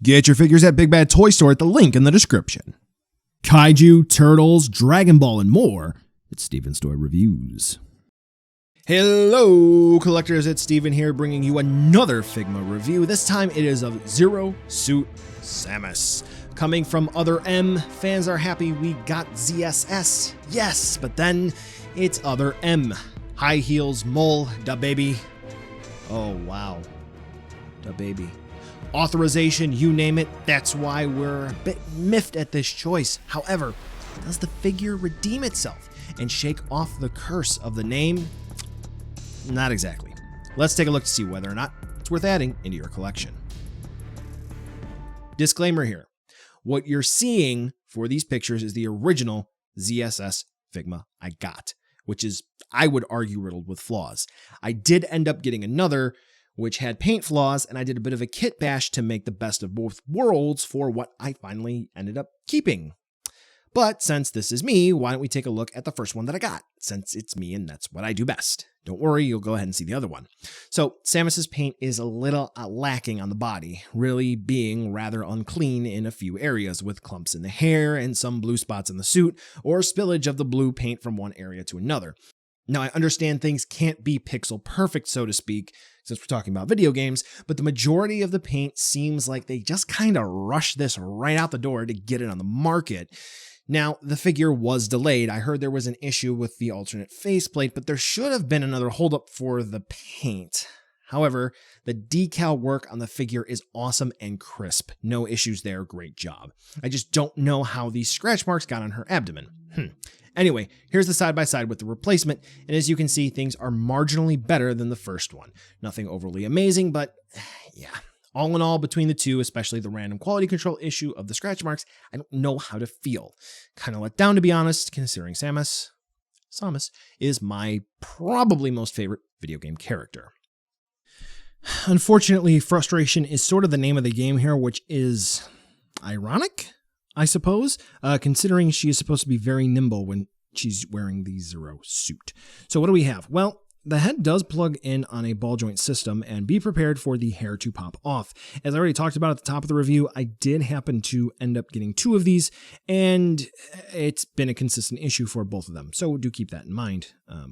Get your figures at Big Bad Toy Store at the link in the description. Kaiju, turtles, Dragon Ball, and more. It's Steven's Toy Reviews. Hello, collectors. It's Steven here bringing you another Figma review. This time it is of Zero Suit Samus. Coming from Other M, fans are happy we got ZSS. Yes, but then it's Other M. High heels, mole, da baby. Oh, wow. Da baby. Authorization, you name it. That's why we're a bit miffed at this choice. However, does the figure redeem itself and shake off the curse of the name? Not exactly. Let's take a look to see whether or not it's worth adding into your collection. Disclaimer here. What you're seeing for these pictures is the original ZSS Figma I got, which is, I would argue, riddled with flaws. I did end up getting another, which had paint flaws, and I did a bit of a kit bash to make the best of both worlds for what I finally ended up keeping. But since this is me, why don't we take a look at the first one that I got, since it's me and that's what I do best. Don't worry, you'll go ahead and see the other one. So Samus's paint is a little lacking on the body, really being rather unclean in a few areas, with clumps in the hair and some blue spots in the suit, or spillage of the blue paint from one area to another. Now, I understand things can't be pixel perfect, so to speak, since we're talking about video games, but the majority of the paint seems like they just kind of rushed this right out the door to get it on the market. Now, the figure was delayed. I heard there was an issue with the alternate faceplate, but there should have been another holdup for the paint. However, the decal work on the figure is awesome and crisp. No issues there, great job. I just don't know how these scratch marks got on her abdomen. Anyway, here's the side-by-side with the replacement, and as you can see, things are marginally better than the first one. Nothing overly amazing, but yeah. All in all, between the two, especially the random quality control issue of the scratch marks, I don't know how to feel. Kind of let down, to be honest, considering Samus is my probably most favorite video game character. Unfortunately, frustration is sort of the name of the game here, which is ironic, I suppose, considering she is supposed to be very nimble when she's wearing the Zero suit. So what do we have? Well, the head does plug in on a ball joint system, and be prepared for the hair to pop off. As I already talked about at the top of the review, I did happen to end up getting 2 of these, and it's been a consistent issue for both of them. So do keep that in mind,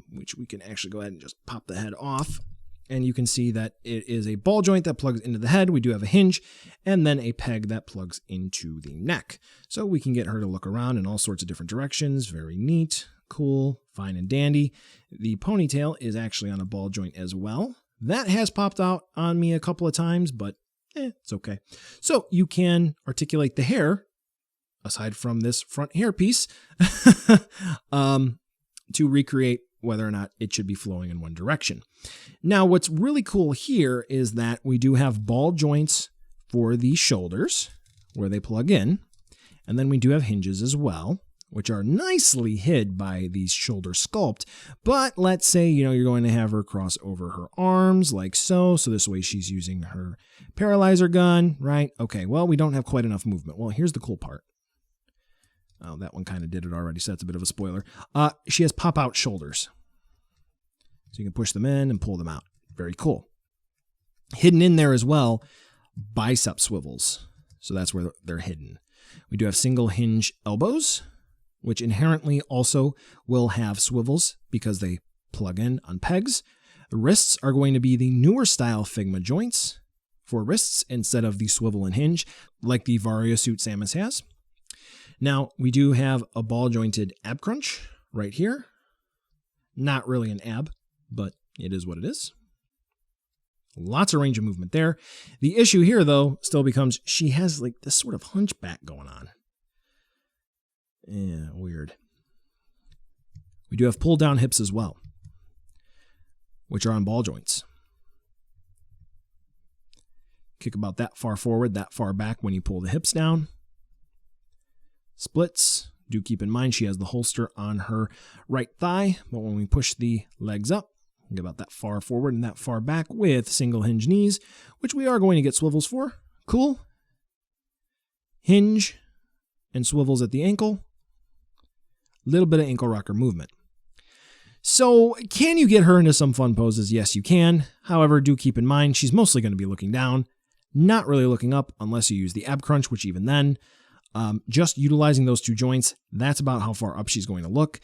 which we can actually go ahead and just pop the head off. And you can see that it is a ball joint that plugs into the head. We do have a hinge, and then a peg that plugs into the neck. So we can get her to look around in all sorts of different directions. Very neat. Cool, fine and dandy. The ponytail is actually on a ball joint as well. That has popped out on me a couple of times, but it's okay. So you can articulate the hair, aside from this front hairpiece, to recreate whether or not it should be flowing in one direction. Now, what's really cool here is that we do have ball joints for the shoulders, where they plug in, and then we do have hinges as well, which are nicely hid by the shoulder sculpt. But let's say, you're going to have her cross over her arms like so. So this way she's using her Paralyzer Gun, right? Okay, well, we don't have quite enough movement. Well, here's the cool part. Oh, that one kind of did it already, so that's a bit of a spoiler. She has pop-out shoulders. So you can push them in and pull them out. Very cool. Hidden in there as well, bicep swivels. So that's where they're hidden. We do have single hinge elbows, which inherently also will have swivels because they plug in on pegs. The wrists are going to be the newer style Figma joints for wrists instead of the swivel and hinge like the Vario suit Samus has. Now, we do have a ball jointed ab crunch right here. Not really an ab, but it is what it is. Lots of range of movement there. The issue here, though, still becomes she has like this sort of hunchback going on. Yeah, weird. We do have pull down hips as well, which are on ball joints. Kick about that far forward, that far back when you pull the hips down. Splits. Do keep in mind she has the holster on her right thigh, but when we push the legs up, get about that far forward and that far back with single hinge knees, which we are going to get swivels for. Cool. Hinge and swivels at the ankle. Little bit of ankle rocker movement. So can you get her into some fun poses? Yes, you can. However, do keep in mind she's mostly going to be looking down, not really looking up unless you use the ab crunch, which even then, just utilizing those 2 joints, that's about how far up she's going to look.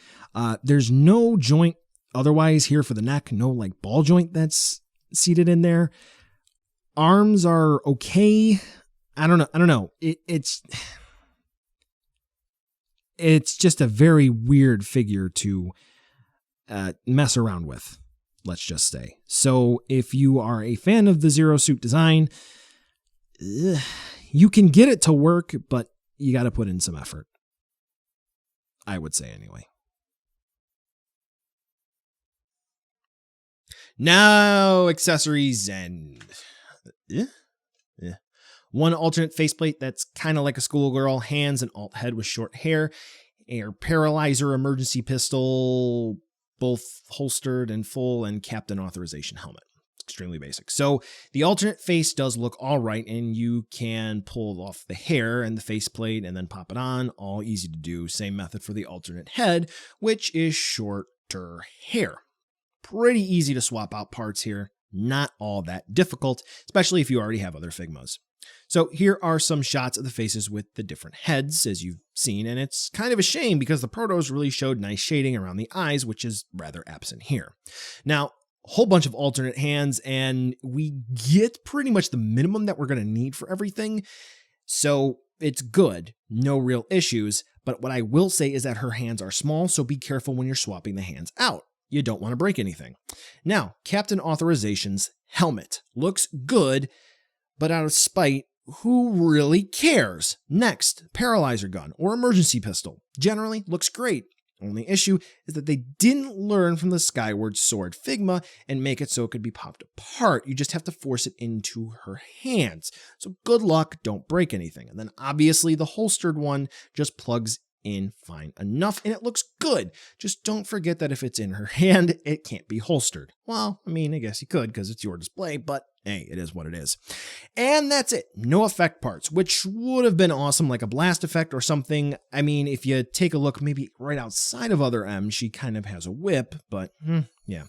There's no joint otherwise here for the neck, no like ball joint that's seated in there. Arms are okay. I don't know. It's just a very weird figure to mess around with, let's just say. So if you are a fan of the Zero Suit design, you can get it to work, but you got to put in some effort. I would say anyway. Now accessories and one alternate faceplate that's kind of like a schoolgirl, hands and alt head with short hair, a paralyzer emergency pistol, both holstered and full, and captain authorization helmet. Extremely basic. So the alternate face does look all right, and you can pull off the hair and the faceplate and then pop it on. All easy to do. Same method for the alternate head, which is shorter hair. Pretty easy to swap out parts here. Not all that difficult, especially if you already have other Figmas. So here are some shots of the faces with the different heads, as you've seen, and it's kind of a shame because the protos really showed nice shading around the eyes, which is rather absent here. Now, a whole bunch of alternate hands, and we get pretty much the minimum that we're going to need for everything, so it's good. No real issues, but what I will say is that her hands are small, so be careful when you're swapping the hands out. You don't want to break anything. Now, Captain Authorization's helmet looks good, but out of spite, who really cares? Next, Paralyzer Gun or Emergency Pistol. Generally looks great. Only issue is that they didn't learn from the Skyward Sword Figma and make it so it could be popped apart. You just have to force it into her hands. So good luck, don't break anything. And then obviously the holstered one just plugs in fine enough, and it looks good. Just don't forget that if it's in her hand, it can't be holstered. Well, I mean, I guess you could because it's your display, but hey, it is what it is. And that's it. No effect parts, which would have been awesome, like a blast effect or something. I mean, if you take a look maybe right outside of other M, she kind of has a whip, but yeah.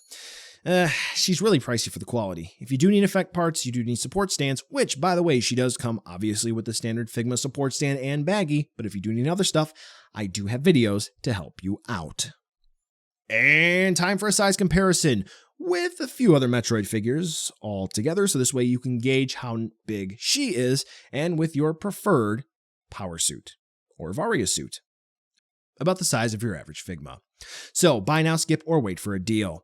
She's really pricey for the quality. If you do need effect parts, you do need support stands, which, by the way, she does come obviously with the standard Figma support stand and baggie, but if you do need other stuff, I do have videos to help you out. And time for a size comparison with a few other Metroid figures all together, so this way you can gauge how big she is, and with your preferred power suit or Varia suit, about the size of your average Figma. So buy now, skip, or wait for a deal.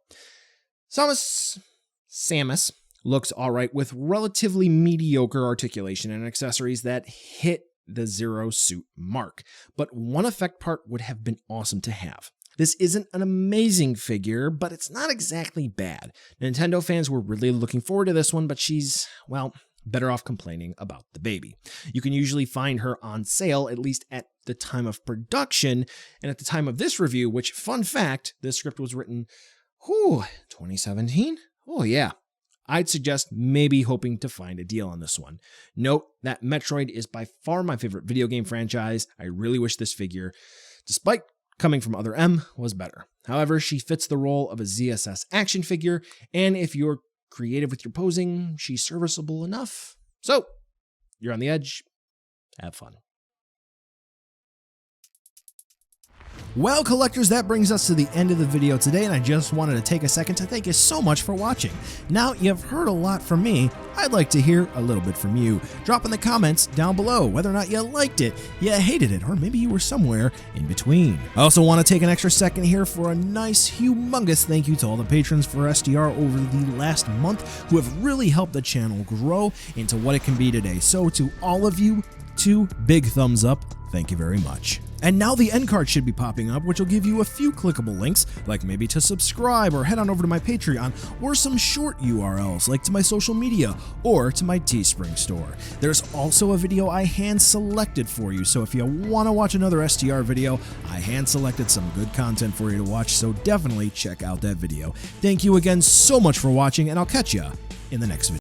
Samus looks alright with relatively mediocre articulation and accessories that hit the Zero Suit mark, but one effect part would have been awesome to have. This isn't an amazing figure, but it's not exactly bad. Nintendo fans were really looking forward to this one, but she's, well, better off complaining about the baby. You can usually find her on sale, at least at the time of production, and at the time of this review, which, fun fact, this script was written 2017? Oh yeah. I'd suggest maybe hoping to find a deal on this one. Note that Metroid is by far my favorite video game franchise. I really wish this figure, despite coming from other M, was better. However, she fits the role of a ZSS action figure, and if you're creative with your posing, she's serviceable enough. So, you're on the edge. Have fun. Well, collectors, that brings us to the end of the video today, and I just wanted to take a second to thank you so much for watching. Now, you've heard a lot from me. I'd like to hear a little bit from you. Drop in the comments down below whether or not you liked it, you hated it, or maybe you were somewhere in between. I also want to take an extra second here for a nice, humongous thank you to all the patrons for SDR over the last month who have really helped the channel grow into what it can be today. So to all of you, 2 big thumbs up. Thank you very much. And now the end card should be popping up, which will give you a few clickable links, like maybe to subscribe or head on over to my Patreon, or some short URLs like to my social media or to my Teespring store. There's also a video I hand selected for you, so if you want to watch another STR video, I hand selected some good content for you to watch, so definitely check out that video. Thank you again so much for watching, and I'll catch ya in the next video.